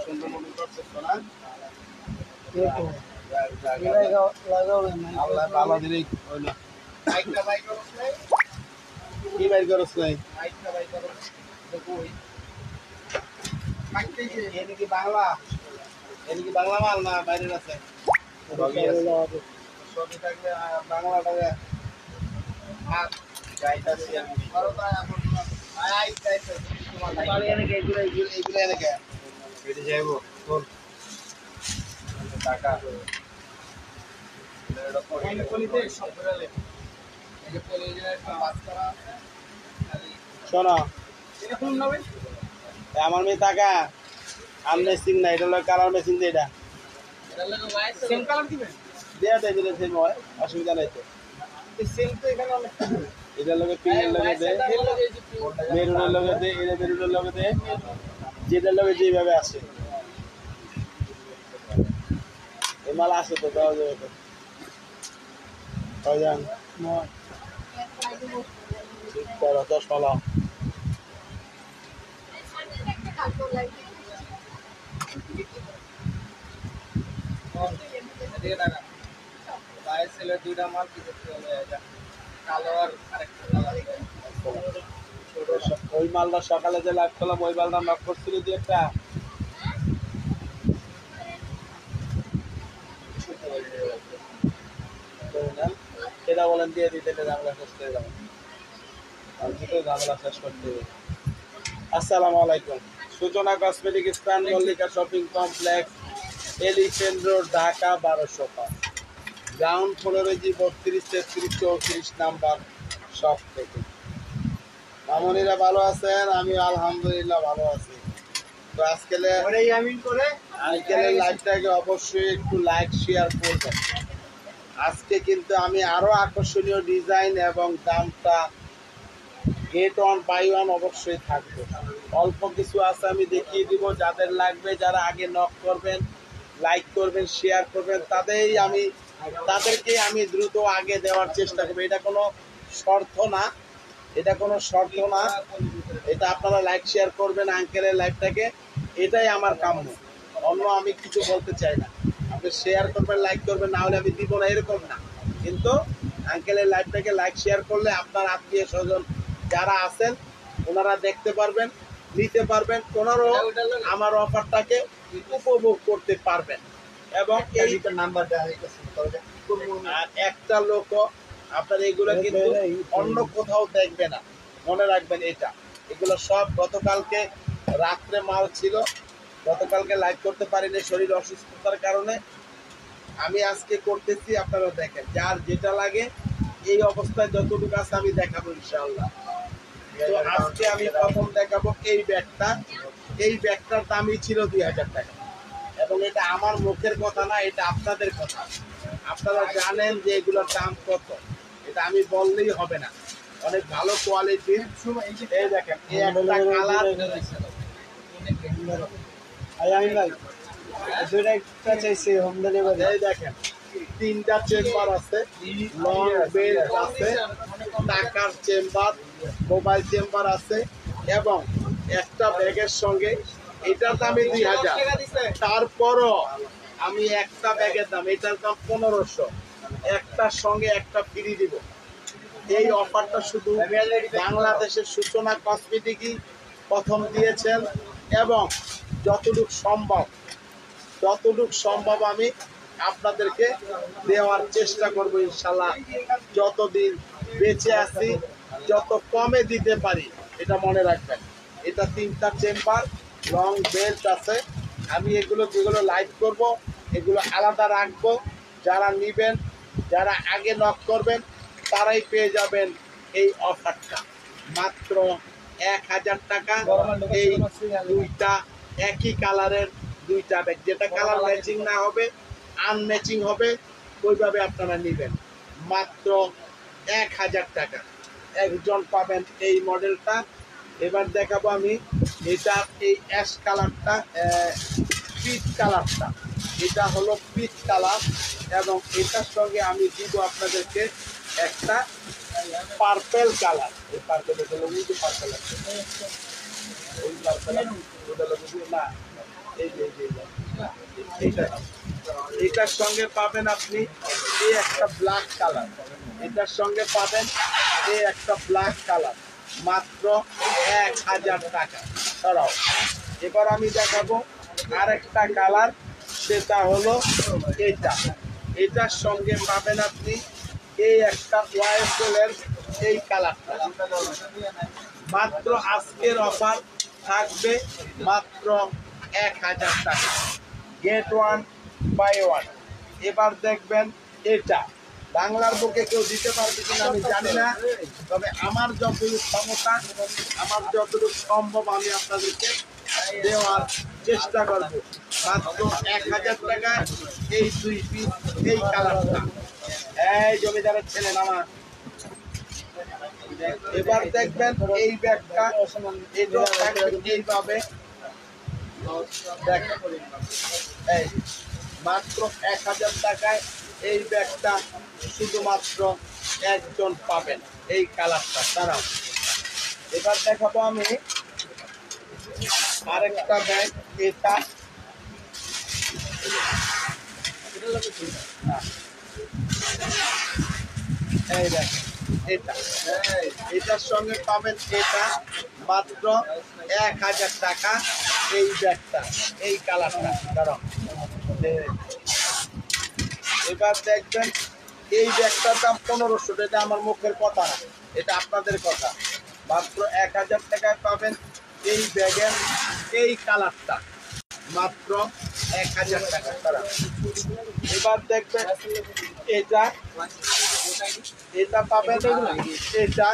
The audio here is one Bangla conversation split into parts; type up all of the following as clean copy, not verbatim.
সুন্দর মনে করছে না আল্লাহ ভালো দিলেই হইলো কি বাইর করছ নাই এনে কি বাংলা মাল না বাইরের আছে সবই থাকলে বাংলাটাকে হাত গাইতাছি আমি এইগুলো এনে কে কেটে যাইব তোর টাকা শোনো আমার মেয়ে টাকা আর মেশিন না এটা হলো কালার মেশিন দিয়ে এটা দেওয়া দেয় দিলে সেম হয় অসুবিধা নাই তো এটার লগে পিনের লগে দে মেরুনের লগে দে এটা মেরুনের লগে দে যেটার লগে যেভাবে আসে এই মাল আসে তো দেওয়া যাবে তো কয়জন ঠিক করো 10 মালা ওই মালটা সকালে যে লাইভ করলাম ওই মালটা নক করছিল যে একটা সেটা বলেন দিয়ে দিতে ঝামেলা শেষ করে যাবো ঝামেলা শেষ করতে হবে। আসসালামু আলাইকুম। সূচনা কসমেটিক স্থান Mallika shopping complex elephant road Dhaka 1205 ground ফ্লোরে জি 32 33 34 নাম্বার শপ থেকে। মামুনিরা ভালো আছেন? আমি আলহামদুলিল্লাহ ভালো আছি। তো আজকের লাইভটাকে অবশ্যই একটু লাইক শেয়ার করবেন। আজকে কিন্তু আমি আরো আকর্ষণীয় ডিজাইন এবং দামটা গেট ওয়ান বাই ওয়ান অবশ্যই থাকবে। অল্প কিছু আছে আমি দেখিয়ে দিব, যাদের লাগবে যারা আগে নক করবেন, লাইক করবেন, শেয়ার করবেন তাদেরকে আমি দ্রুত আগে দেওয়ার চেষ্টা করবো। এটা কোনো শর্ত না, এটা আপনারা লাইক শেয়ার করবেন আঙ্কেলের লাইভটাকে, এটাই আমার কাম্য। অন্য আমি কিছু বলতে চাই না। আপনি শেয়ার করবেন, লাইক করবেন, না হলে আমি দিব না এরকম না, কিন্তু আঙ্কেলের লাইভটাকে লাইক শেয়ার করলে আপনার আত্মীয় স্বজন যারা আছেন ওনারা দেখতে পারবেন, নিতে পারবেন, ওনারাও আমার অফারটাকে উপভোগ করতে পারবেন। এবং এই একটা লোক আপনার এগুলো কিন্তু অন্য কোথাও দেখবে না, মনে রাখবেন এটা। এগুলো সব গতকালকে রাত্রে মাল ছিল, গতকালকে লাইভ করতে পারিনি শরীর অসুস্থতার কারণে। আমি আজকে করতেছি, আপনারা দেখেন যার যেটা লাগে এই অবস্থায় যতটুকু আছে আমি দেখাবো ইনশাআল্লাহ। তো আজকে আমি প্রথম দেখাবো এই ব্যাগটার দামই ছিল 2000 টাকা। এবং এটা আমার মুখের কথা না, এটা আপনাদের কথা। আপনারা জানেন যে এগুলোর দাম কত, এটা আমি বললেই হবে না। অনেক ভালো কোয়ালিটির। এই দেখেন এই একটা কালার, এই দেখেন 3টা চেম্বার আছে, লং বেল্ট আছে, টাকার চেম্বার, মোবাইল চেম্বার আছে, এবং একটা ব্যাগের সঙ্গে এটার দামই 2000। তারপরও আমি একটা ব্যাগের দাম, এটার দাম 1500, একটার সঙ্গে একটা ফ্রি দিব। এই অফারটা শুধু বাংলাদেশের সূচনা কসমেটিকই প্রথম দিয়েছেন, এবং যতটুকু সম্ভব আমি আপনাদেরকে দেওয়ার চেষ্টা করব ইনশাল্লাহ। যতদিন বেঁচে আছি যত কমে দিতে পারি এটা মনে রাখবেন। এটা 3টা চেম্বার, লং বেল্ট আছে। আমি এগুলো যেগুলো লাইভ করব এগুলো আলাদা রাখবো। যারা নেবেন, যারা আগে নক করবেন তারাই পেয়ে যাবেন এই অফারটা মাত্র 1000 টাকা। এই দুইটা একই কালারের দুইটা ব্যাগ, যেটা কালার ম্যাচিং না হবে, আনম্যাচিং হবে, ওইভাবে আপনারা নেবেন। মাত্র 1000 টাকা একজন পাবেন এই মডেলটা। এবার দেখাবো আমি এটা, এই অ্যাশ কালারটা, পিচ কালারটা, এটা হলো পিচ কালার। এবং এটার সঙ্গে আমি দিব আপনাদেরকে একটা পার্পেল কালার। এই পার্পেল পার্পেল আছে, ওই পার্পেল না, এই যে এইটা এটার সঙ্গে পাবেন আপনি এই একটা ব্ল্যাক কালার, এটার সঙ্গে পাবেন এই একটা ব্ল্যাক কালার, মাত্র 1000 টাকা ছাড়াও। এবার আমি দেখাবো আরেকটা কালার, সেটা হলো এটা। এটার সঙ্গে পাবেন আপনি এই একটা ওয়াইফেলের এই কালারটা, মাত্র আজকের অফার থাকবে মাত্র 1000 টাকা, গেট 1 বাই 1। এবার দেখবেন এটা বাংলার বুকে কেউ দিতে পারবে কিনা আমি জানি না, তবে আমার যতটুকু ক্ষমতা, আমার যতটুকু সম্ভব আমি আপনাদেরকে দেওয়ার চেষ্টা করব। মাত্র 1000 টাকায় এই 2 পিস এই কালারটা। এই জমিদারের ছেলে নামা। এবার দেখবেন এই ব্যাগটা, এটা এইভাবে এই মাত্র 1000 টাকায় এই ব্যাগটা শুধুমাত্র একজন পাবেন এই কালারটা ছাড়াও। এবার দেখাবো আমি আরেকটা ব্যাগ, এটা এই দেখেন এটা, এটার সঙ্গে পাবেন এটা মাত্র 1000 টাকা এই ব্যাগটা এই কালারটা কারণ। এবার দেখবেন এই ব্যাগটার দাম 1500, এটা আমার মুখের কথা না, এটা আপনাদের কথা। মাত্র 1000 টাকায় পাবেন এই ব্যাগের এই কালারটা, মাত্র 1000 টাকা ছাড়া। এবার দেখবেন এটা, এটা পাবেন এটা,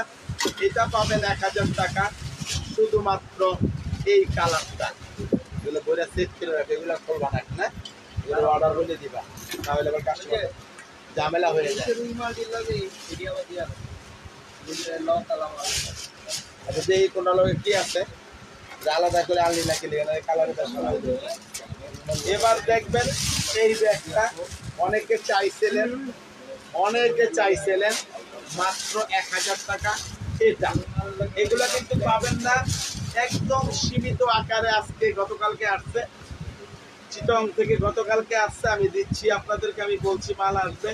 এটা পাবেন 1000 টাকা শুধুমাত্র এই কালারটা। এগুলো বইটা সেট করে রাখবে, এগুলো করবা না, এগুলো অর্ডার বলে দিবা, তাহলে আবার কাস্টমার ঝামেলা হয়ে যায়। আচ্ছা দেখি কোনটা লোকে কি আছে, আলাদা করে আনলি নাকি কালারের। এবার দেখবেন এই ব্যাগটা অনেকে চাইছিলেন মাত্র 1000 টাকা এটা। এগুলা কিন্তু পাবেন না, একদম সীমিত আকারে আজকে গতকালকে আসছে, চিটং থেকে গতকালকে আসছে, আমি দিচ্ছি আপনাদেরকে, আমি বলছি মাল আসবে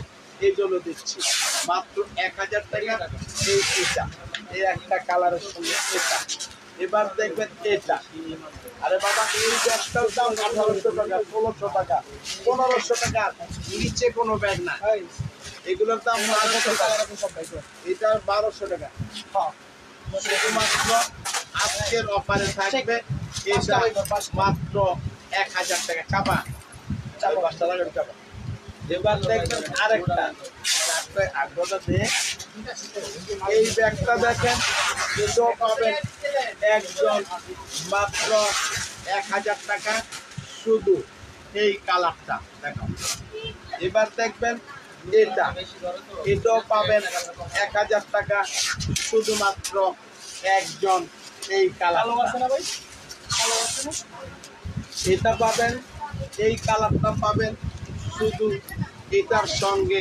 এই জন্য দিচ্ছি মাত্র 1000 টাকা এই এটা, এই একটা কালারের সঙ্গে এটা। এবার দেখবেন এটা, আরে বাবা এই ব্যাগটার দাম 1800 টাকা, 1600 টাকা, 1500 টাকা, নিচে কোনো ব্যাগ না, এগুলোর দাম 1200 টাকা, এটা 1200 টাকা। শুধুমাত্র আজকের অফারে থাকবে এটা মাত্র 1000 টাকা। চাপা 5টা লাগানো চাপা। এবার দেখবেন আরেকটা আগ্রহটা দিয়ে এই ব্যাগটা দেখেন, এটাও পাবেন একজন মাত্র 1000 টাকা শুধু এই কালারটা দেখো। এবার দেখবেন এটা, এটাও পাবেন 1000 টাকা শুধুমাত্র একজন এই কালারটা। এটা পাবেন, এই কালারটা পাবেন শুধু এটার সঙ্গে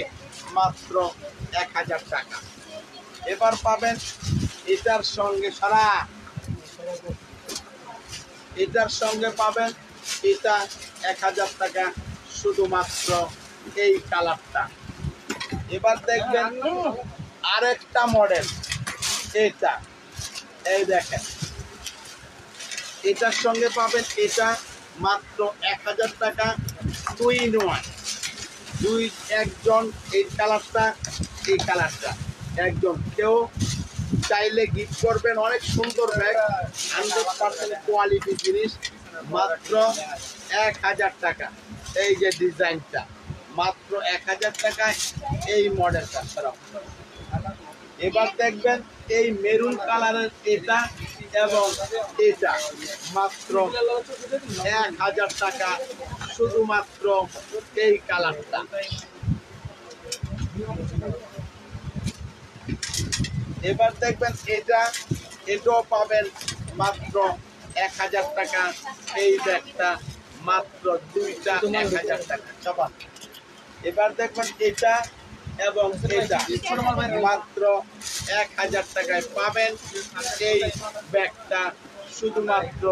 মাত্র 1000 টাকা। এবার পাবেন এটার সঙ্গে সারা, এটার সঙ্গে পাবেন এটা 1000 টাকা শুধুমাত্র এই কালারটা। এবার দেখবেন আরেকটা মডেল, এটা এই দেখেন, এটার সঙ্গে পাবেন এটা মাত্র 1000 টাকা, 2 in 1, একজন এই কালারটা, এই কালারটা একজন, কেউ চাইলে গিফট করবেন, অনেক সুন্দর ব্যাগ, 100% কোয়ালিটি জিনিস, মাত্র 1000 টাকা। এই যে ডিজাইনটা মাত্র 1000 টাকায় এই মডেলটা ছাড়াও। এবার দেখবেন এই মেরুন কালারের এটা এবং এটা মাত্র 1000 টাকা শুধুমাত্র এই কালারটা। এবার দেখবেন এটা, এটাও পাবেন মাত্র 1000 টাকা এই ব্যাগটা, মাত্র দুইটা 1000 টাকা চাপা। এবার দেখবেন এটা এবং এটা মাত্র 1000 টাকায় পাবেন এই ব্যাগটা, শুধুমাত্র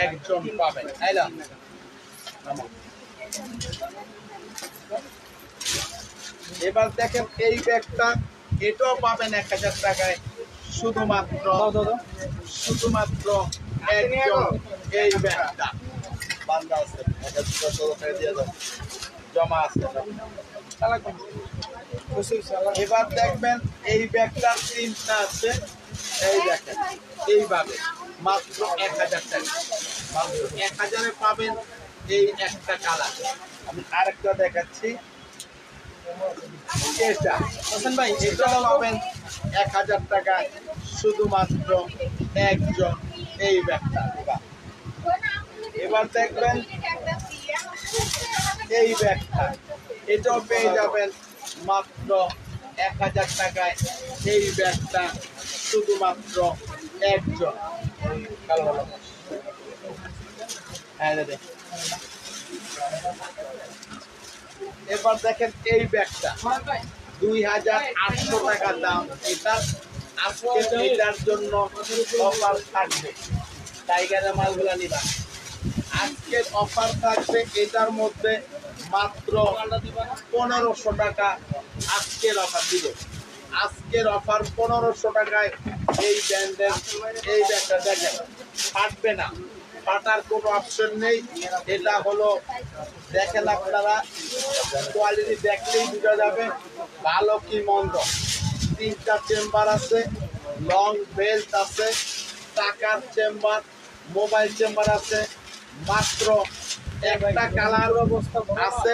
একজন পাবেন। এবার দেখেন এই ব্যাগটা, এটাও পাবেন 1000 টাকায়, শুধুমাত্র শুধুমাত্র একজন। এই ব্যাগটা বান্দা আছে, 1200 টাকা দিয়ে দাও, জমা আছে। এবার দেখবেন এই ব্যাগটার তিনটা আছে, এই দেখেন এইভাবে মাত্র 1000 টাকা, মাত্র 1000-এ পাবেন এই একটা কালার। আমি আরেকটা দেখাচ্ছি, এটা হোসেন ভাই, এটাও পাবেন 1000 টাকায়, শুধুমাত্র একজন। এই ব্যাগটা এবার দেখবেন এই ব্যাগটা, এটাও পেয়ে যাবেন মাত্র 1000 টাকায়। এই ব্যাগটা শুধুমাত্র একজন। হ্যাঁ দাদা, এবার দেখেন এই ব্যাগটা 2800 টাকা দাম। এটা আজকে এটার জন্য অফার থাকবে, টাইগারের মালগুলা নিবা, আজকের অফার থাকবে এটার মধ্যে মাত্র 1500 টাকা। আজকের অফার দিব, আজকের অফার 1500 টাকায় এই ব্র্যান্ডের এই ব্যাগটা দেখেন, ফাটবে না, ফাটার কোনো অপশন নেই। এটা হলো দেখেন আপনারা, কোয়ালিটি দেখলেই বোঝা যাবে ভালো কি মন্দ। 3টা চেম্বার আছে, লং বেল্ট আছে, টাকার চেম্বার, মোবাইল চেম্বার আছে, মাত্র একটা কালার আছে,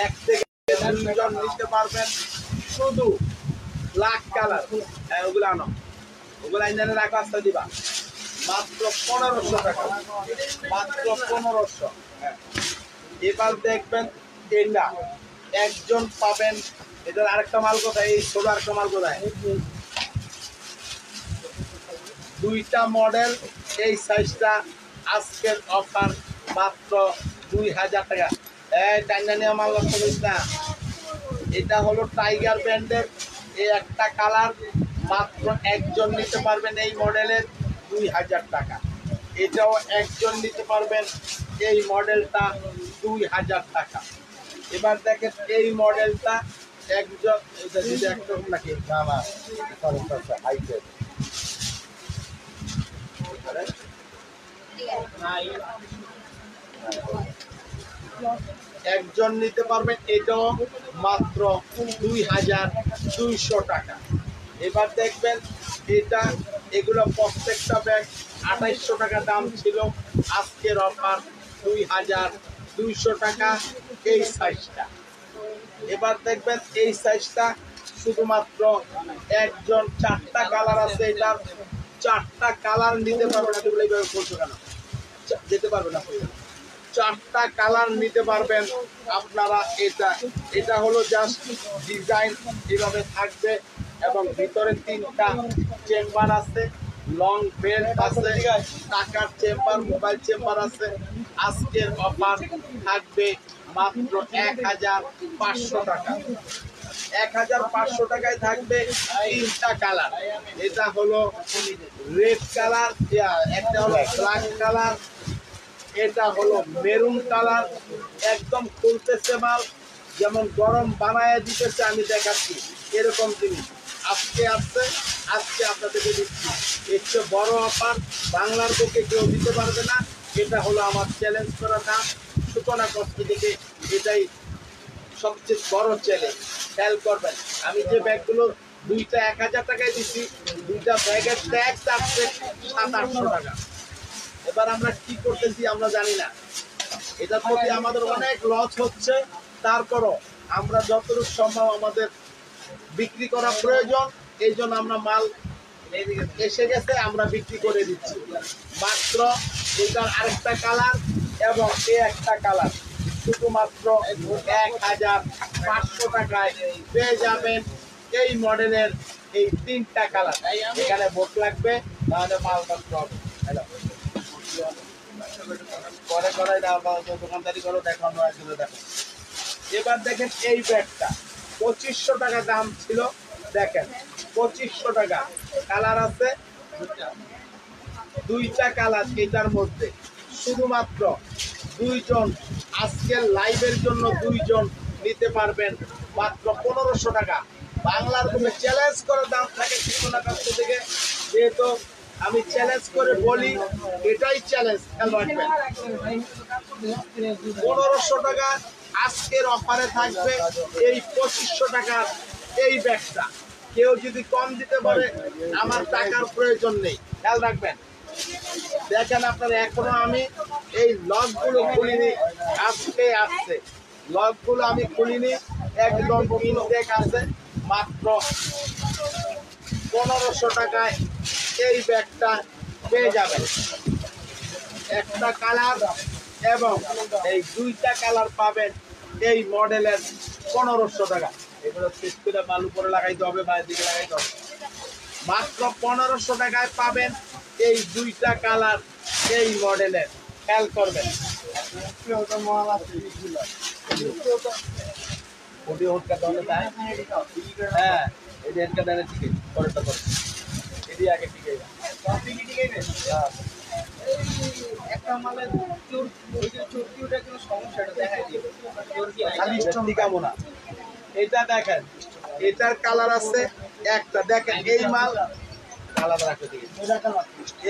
1 থেকে 2 জন নিতে পারবেন, শুধু ব্ল্যাক কালার। ওগুলো আনো, ওগুলো আইনে রাখো, আসতে দিবা, মাত্র 1500 টাকা, মাত্র 1500। এবার দেখবেন এটা একজন পাবেন। এটার আরেকটা মাল কোথায়, এই ছোট আরেকটা মাল কোথায়, 2টা মডেল, এই সাইজটা আজকের অফার মাত্র 2000 টাকা। টাইটানিয়াম মাল লক্ষ্য করিস না, এটা হলো টাইগার ব্র্যান্ডের, এই একটা কালার, মাত্র একজন নিতে পারবেন এই মডেলের 2000 টাকা। এটাও একজন নিতে পারবেন, এই মডেলটা 2000 টাকা। এবার দেখেন এই মডেলটা একজন, এটা যদি একরকম নাকি না হাইটের একজন নিতে পারবেন, এটাও মাত্র 2200 টাকা। এবার দেখবেন এটা, এগুলো প্রত্যেকটা ব্যাগ 2800 টাকা দাম ছিল, আজকের অফার 2200 টাকা এই সাইজটা। এবার দেখবেন এই সাইজটা শুধুমাত্র একজন, 4টা কালার আছে, এটার 4টা কালার নিতে পারবেন। এগুলো এইভাবে বলছো কেন, যেতে পারবে না, 4টা কালার নিতে পারবেন আপনারা। এটা হলো জাস্ট ডিজাইন, এভাবে থাকবে, এবং ভিতরে 3টা চেম্বার আছে, লং বেল্ট আছে, টাকার চেম্বার, মোবাইল চেম্বার আছে। আজকের অফার থাকবে মাত্র 1500 টাকা, 1500 টাকায় থাকবে 3টা কালার। এটা হলো রেড কালার, একটা হলো ব্ল্যাক কালার, এটা হলো মেরুন কালার। একদম খুলতেছে মাল, যেমন গরম বানায় দিতেছে, আমি দেখাচ্ছি এরকম জিনিস আজকে আসছে, আজকে আপনাদেরকে দিচ্ছি। এর চেয়ে বড় অফার বাংলার বুকে কেউ দিতে পারবে না। এটা হলো আমার চ্যালেঞ্জ করা দাম, সূচনা কসমেটিকে, এটাই সবচেয়ে বড় চ্যালেঞ্জ। খেয়াল করবেন, আমি যে ব্যাগগুলো 2টা 1000 টাকায় দিচ্ছি, 2টা ব্যাগের ট্যাক্স আসছে 700-800 টাকা। এবার আমরা কি করতেছি আমরা জানি না, এটার প্রতি আমাদের অনেক লস হচ্ছে। তারপরও আমরা যতটুকু সম্ভব আমাদের বিক্রি করা প্রয়োজন, এই জন্য আমরা মাল এসে গেছে, আমরা বিক্রি করে দিচ্ছি। মাত্র এটার আরেকটা কালার এবং একটা কালার, শুধুমাত্র 1500 টাকায় পেয়ে যাবেন এই মডেলের এই 3টা কালার। এখানে ভোট লাগবে, তাহলে মাল করতে হবে। পরে করাই দাও, দোকানদারি করো, দেখো আমরা দেখো। এবার দেখেন এই ব্যাগটা 2500 টাকা দাম ছিল, দেখেন 2500 টাকা। কালার আছে 2টা কালার, এটার মধ্যে শুধুমাত্র দুইজন, আজকের লাইভের জন্য দুইজন নিতে পারবেন মাত্র 1500 টাকা। বাংলার বুকে চ্যালেঞ্জ করে দাম থাকে কৃষ্ণনাথ কাছ থেকে, যেহেতু আমি চ্যালেঞ্জ করে বলি, এটাই চ্যালেঞ্জ। খেয়াল রাখবেন 1500 টাকা আজকের অফারে থাকবে এই 2500 টাকার এই ব্যাগটা। কেউ যদি কম দিতে পারে আমার টাকার প্রয়োজন নেই। খেয়াল রাখবেন, দেখেন আপনারা, এখনো আমি এই লকগুলো খুলিনি, আজকে আসছে লকগুলো আমি খুলিনি, একদম ইনটেক আছে। মাত্র 1500 টাকায় এই ব্যাগটা পেয়ে যাবেন। একটা কালার এবং এই দুইটা কালার পাবেন এই মডেলের 1500 টাকা। এগুলো সিস্টেমে বালু করে লাগাইতে হবে, বাইরের দিকে লাগাইতে হবে। মাত্র 1500 টাকায় পাবেন এই দুইটা কালার এই মডেলের। খেয়াল করবেন, হ্যাঁ এই হেডকা দেন ঠিক আছে, পরেরটা পরে এটি আগে ঠিক আছে, একটা মালে চোর ওই যে চোরকি ওটা কোনো সমস্যাটা দেখাই দিই, চোরকি খালি স্ট্রং কামো না। এটা দেখেন, এটার কালার আছে একটা, দেখেন এই মাল আলাদা রাখতে দিই,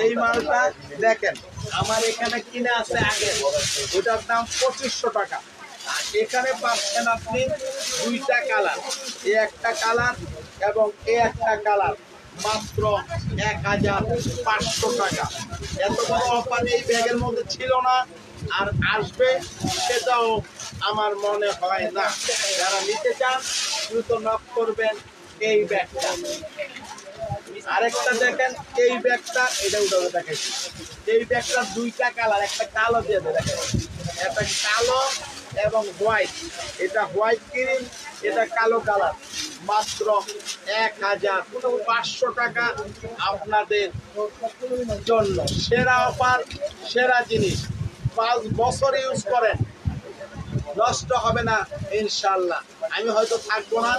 এই মালটা দেখেন আমার এখানে কিনে আছে আগে, ওটার দাম 2500 টাকা। আর এখানে পাচ্ছেন আপনি দুইটা কালার, এই একটা কালার এবং এই একটা কালার, মাত্র 1500 টাকা। এত বড় অফার এই ব্যাগের মধ্যে ছিল না, আর আসবে সেটাও আমার মনে হয় না। যারা নিতে চান দ্রুত নক করবেন এই ব্যাগটা। আরেকটা দেখেন এই ব্যাগটা, এটা উঠে দেখাইছি, এই ব্যাগটার দুইটা কালার, একটা কালো দিয়ে দেখেন, একটা কালো এবং হোয়াইট, এটা হোয়াইট ক্রিম, এটা কালো কালার। মাত্র 1500 টাকা আপনাদের জন্য সেরা অফার, সেরা জিনিস। 5 বছর ইউজ করেন, নষ্ট হবে না ইনশাল্লাহ। আমি হয়তো থাকবো না,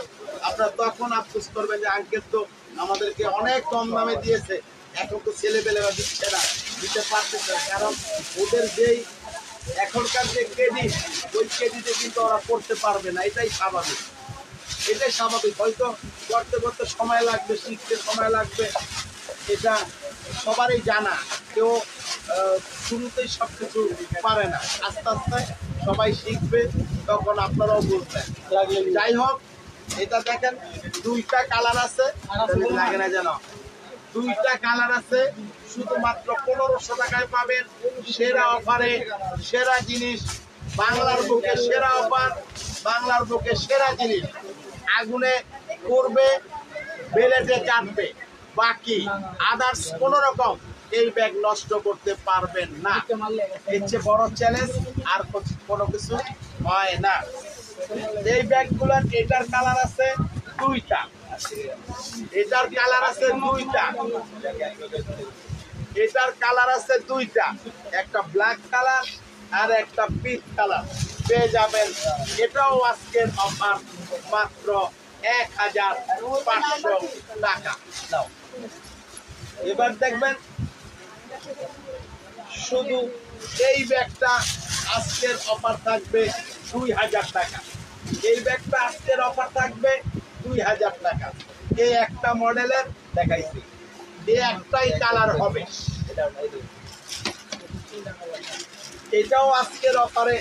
আপনারা তখন আফসোস করবেন যে আঙ্কেল তো আমাদেরকে অনেক কম দামে দিয়েছে, এখন তো ছেলেপেলেরা দিচ্ছে না, দিতে পারতেছে না। কারণ ওদের যেই এখনকার যে ক্রেডিট, ওই ক্রেডিটে কিন্তু ওরা করতে পারবে না, এটাই স্বাভাবিক, এটাই স্বাভাবিক। হয়তো করতে করতে সময় লাগবে, শিখতে সময় লাগবে, এটা সবারই জানা। কেউ শুরুতেই সব কিছু পারে না, আস্তে আস্তে সবাই শিখবে, তখন আপনারাও বুঝবেন। যাই হোক, এটা দেখেন দুইটা কালার আছে, লাগে না যেন, দুইটা কালার আছে, শুধুমাত্র 1500 টাকায় পাবেন সেরা অফারে সেরা জিনিস। বাংলার বুকে সেরা অফার, বাংলার বুকে সেরা জিনিস। আগুনে করবে, বেলেটে কাটবে, বাকি আদার্স কোন রকম এই ব্যাগ নষ্ট করতে পারবেন না। এর চেয়ে বড় চ্যালেঞ্জ আর কোনো কিছু হয় না। এই ব্যাগগুলোর এটার কালার আছে দুইটা, এটার কালার আছে দুইটা, এটার কালার আছে দুইটা, একটা ব্ল্যাক কালার আর একটা পিঙ্ক কালার পেয়ে যাবেন। এটাও আজকের অফার, মাত্র 1500 টাকা। এবার দেখবেন শুধু এই ব্যাগটা আজকের অফার থাকবে 2000 টাকা। এই ব্যাগটা আজকের অফার থাকবে 2000 টাকা। এই একটা মডেলের দেখাইছি, এই একটাই কালার হবে, এটাও আজকের অফারে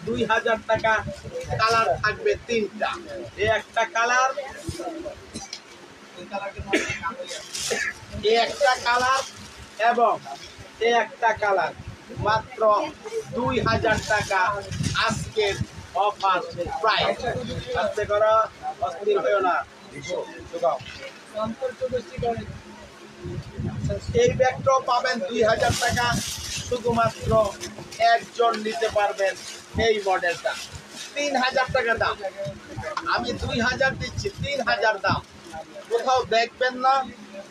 2000 টাকা। কালার থাকবে তিনটা, এই একটা কালার, এই একটা কালার এবং এই একটা কালার। মাত্র 2000 টাকা আজকের অফার প্রাইস। আস্তে করো, অস্থির হইও না। এই ব্যাগটাও পাবেন 2000 টাকা, শুধুমাত্র একজন নিতে পারবেন এই মডেলটা। 3000 টাকা দাম, আমি 2000 দিচ্ছি, 3000 দাম। কোথাও দেখবেন না,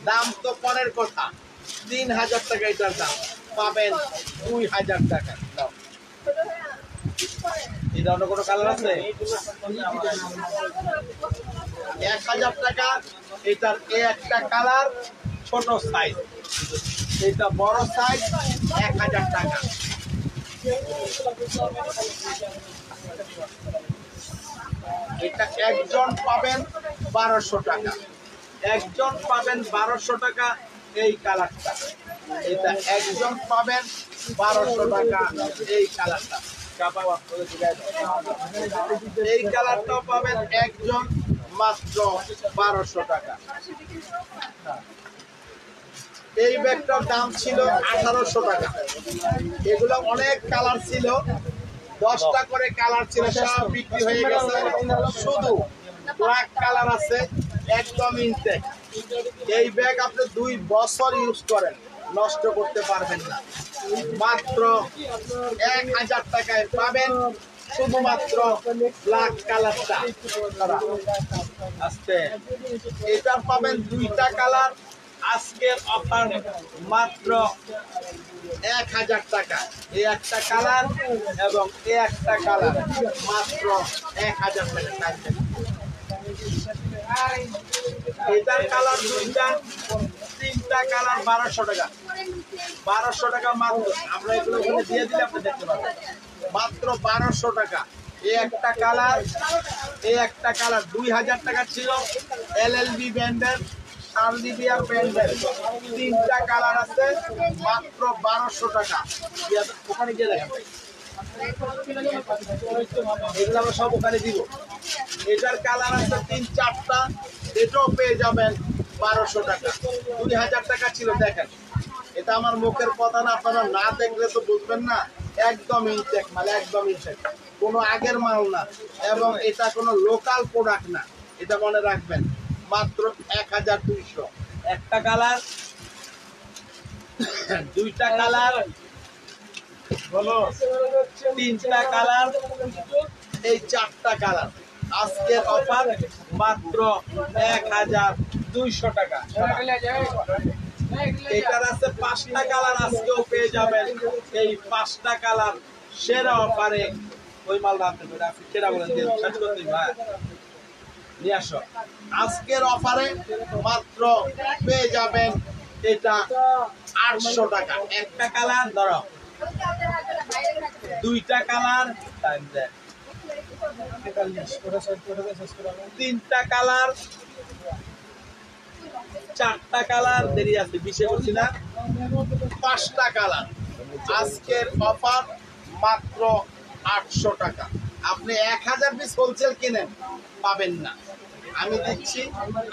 দাম তো পরের কথা। 3000 টাকা এটার দাম, পাবেন 2000 টাকা। এই ধরনের কোনো কালার আছে? 1000 টাকা এটার একটা কালার, ছোট সাইজ, এটা বড় সাইজ 1000 টাকা। এটা একজন পাবেন 1200 টাকা, একজন পাবেন 1200 টাকা। এই কালারটা, এটা একজন পাবেন 1200 টাকা। এই কালারটা, এই কালারটাও পাবেন একজন মাত্র 1200 টাকা। এই ব্যাগটার দাম ছিল 1800 টাকা। এগুলো অনেক কালার ছিল, 10টা করে কালার ছিল, সব বিক্রি হয়ে গেছে। শুধু ব্ল্যাক কালার আছে, একদম ইনটেক। এই ব্যাগ আপনি 2 বছর ইউজ করেন, নষ্ট করতে পারবেন না। মাত্র 1000 টাকায় পাবেন শুধুমাত্র ব্ল্যাক কালারটা। আস্তে এটা পাবেন 2টা কালার। আজকের অফার মাত্র 1000 টাকা। এই একটা কালার এবং এই একটা কালার মাত্র 1000 টাকা। এটার কালার 2টা, 3টা কালার 1200 টাকা। 1200 টাকা মাত্র। আমরা এগুলো দিয়ে দিলে আপনি দেখতে পাবেন মাত্র 1200 টাকা। এই একটা কালার, এই একটা কালার 2000 টাকা ছিল। এলএলবি ব্র্যান্ডের, শার্লিবিয়ার ব্র্যান্ডের 3টা কালার আছে, মাত্র 1200 টাকা। ওখানে গিয়ে দেখেন, এগুলো আমরা সব ওখানে দিব। এটার কালার আছে 3-4টা, এটাও পেয়ে যাবেন 1200 টাকা। 2000 টাকা ছিল। দেখেন, এটা আমার মুখের কথা না, আপনারা না দেখলে তো বুঝবেন না। একদম ইনটেক মাল, একদম ইনটেক, কোনো আগের মাল না, এবং এটা কোনো লোকাল প্রোডাক্ট না, এটা মনে রাখবেন। মাত্র 1200। একটা কালার, 2টা কালার, 3টা কালার, এই 4টা কালার। আজকের অফার মাত্র 1200 টাকা। এটার আছে 5টা কালার, আজকেও পেয়ে যাবেন এই 5টা কালার সেরা অফারে। ওই মাল রাখতে পারে, আপনি সেরা বলেন যে শেষ করতে ভাই নিয়ে আসো। আজকের অফারে মাত্র পেয়ে যাবেন এটা 800 টাকা। একটা কালার ধরো, 2টা কালার, 3টা কালার, 4টা কালার, দেরি আছে, 20 করছি না, 5টা কালার। আজকের অফার মাত্র 800 টাকা। আপনি 1000 পিস হোলসেল কিনেন, পাবেন না। আমি দিচ্ছি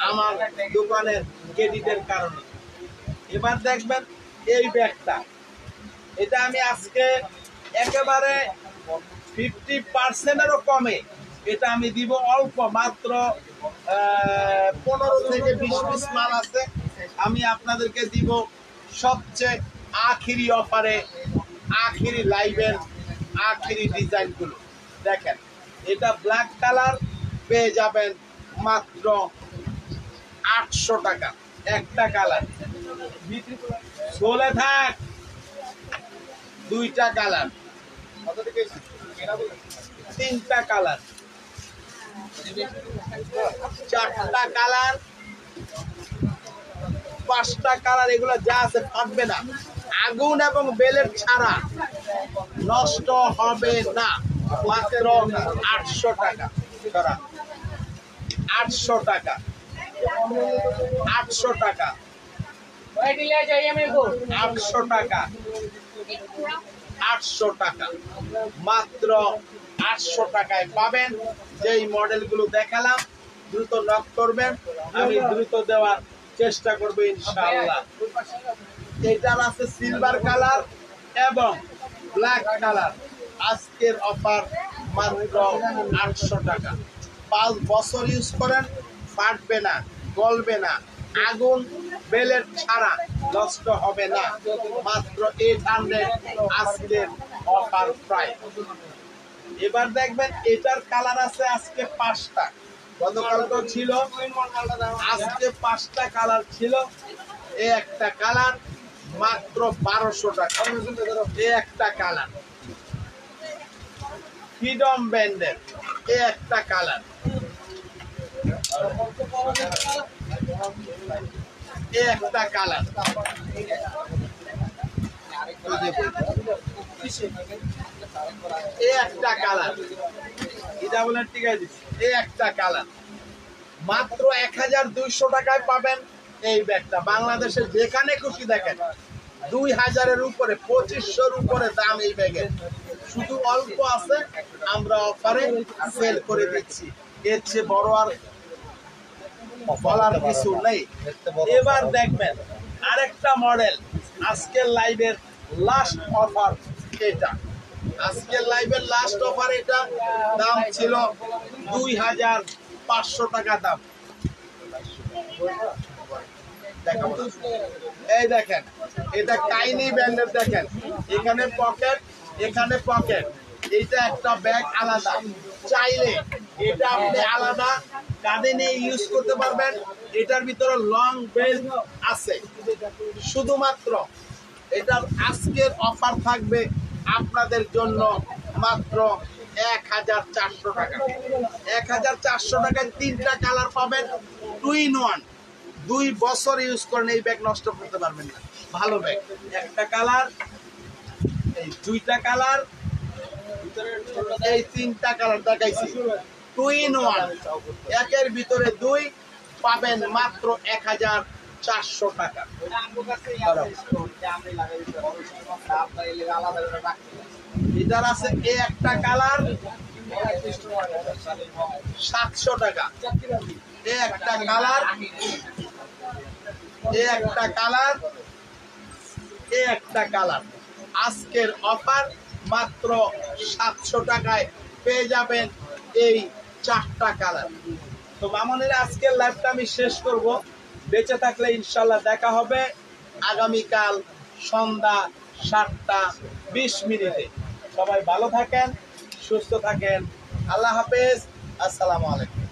আমার দোকানের ক্রেডিটের কারণে। এবার দেখবেন এই ব্যাগটা, এটা আমি আজকে একেবারে 50%-এরও কমে এটা আমি দিব অল্প, মাত্র 15 থেকে 20 পিস মাল আছে। আমি আপনাদেরকে দিব সবচেয়ে আখিরি অফারে, আখিরি লাইভের আখিরি ডিজাইনগুলো। দেখেন, এটা ব্ল্যাক কালার পেয়ে যাবেন মাত্র 800 টাকা। একটা কালার, চলে থাক, 2টা কালার, 3টা কালার, 4টা কালার, 5টা কালার। এগুলো যা আছে ফাটবে না, আগুন এবং বেলের ছাড়া নষ্ট হবে না। মাত্র 800 টাকা। 800 টাকা, 800 টাকা, 800 টাকা, 800 টাকা। মাত্র 800 টাকায় পাবেন। যেই মডেলগুলো দেখালাম দ্রুত নক করবেন, আমি দ্রুত দেওয়ার চেষ্টা করবো ইনশাআল্লাহ। এটার আছে সিলভার কালার এবং ব্ল্যাক কালার। আজকের অফার মাত্র 800 টাকা। 5 বছর ইউজ করেন, ফাটবে না, গলবে না, আগুন বেলের ছাড়া নষ্ট হবে না। মাত্র 800 আজকের অফার প্রাইস। এবার দেখবেন এটার কালার আছে আজকে 5টা, গতকাল তো ছিল, আজকে 5টা কালার ছিল। এই একটা কালার মাত্র 1200 টাকা। এই একটা কালার ফ্রিডম ব্র্যান্ডের, এই একটা কালার, এই একটা কালার, এই একটা কালার, এটা বলেন ঠিক আছে। এই একটা কালার মাত্র 1200 টাকায় পাবেন এই ব্যাগটা। বাংলাদেশের যেখানে খুশি দেখেন 2000-এর উপরে, 2500-র উপরে দাম এই ব্যাগের। শুধু অল্প আছে, আমরা অফারে সেল করে দিচ্ছি। এর চেয়ে বড় আর বলার কিছু নেই। এবার দেখবেন আরেকটা মডেল, আজকের লাইভের লাস্ট অফার এটা। আজকের লাইভের লাস্ট অফার এটা, দাম ছিল 2500 টাকা দাম। এই দেখেন, এটা কাইনি ব্র্যান্ডের। দেখেন এখানে পকেট, এখানে পকেট, এটা একটা ব্যাগ আলাদা। চাইলে এটা আপনি আলাদা কাঁধে নিয়ে ইউজ করতে পারবেন। এটার ভিতরে লং বেল্ট আছে। শুধুমাত্র এটার আজকের অফার থাকবে আপনাদের জন্য মাত্র 1400 টাকা। 1400 টাকায় 3টা কালার পাবেন, 2 in 1। 2 বছর ইউজ করেন এই ব্যাগ নষ্ট করতে পারবেন না। ভালো ব্যাগ, একটা কালার, এই 2টা কালার, এই 3টা কালার দেখাইছি। 2 in 1, একের ভিতরে 2 পাবেন মাত্র 1400 টাকা। এটার আছে এই একটা কালার 700 টাকা। এই একটা কালার, এই একটা কালার, এই একটা কালার। আজকের অফার মাত্র 700 টাকায় পেয়ে যাবেন এই 4টা কালার। তো মামুনের আজকের লাইভটা আমি শেষ করব। বেঁচে থাকলে ইনশাল্লাহ দেখা হবে আগামীকাল সন্ধ্যা 7টা 20 মিনিটে। সবাই ভালো থাকেন, সুস্থ থাকেন। আল্লাহ হাফেজ, আসসালামু আলাইকুম।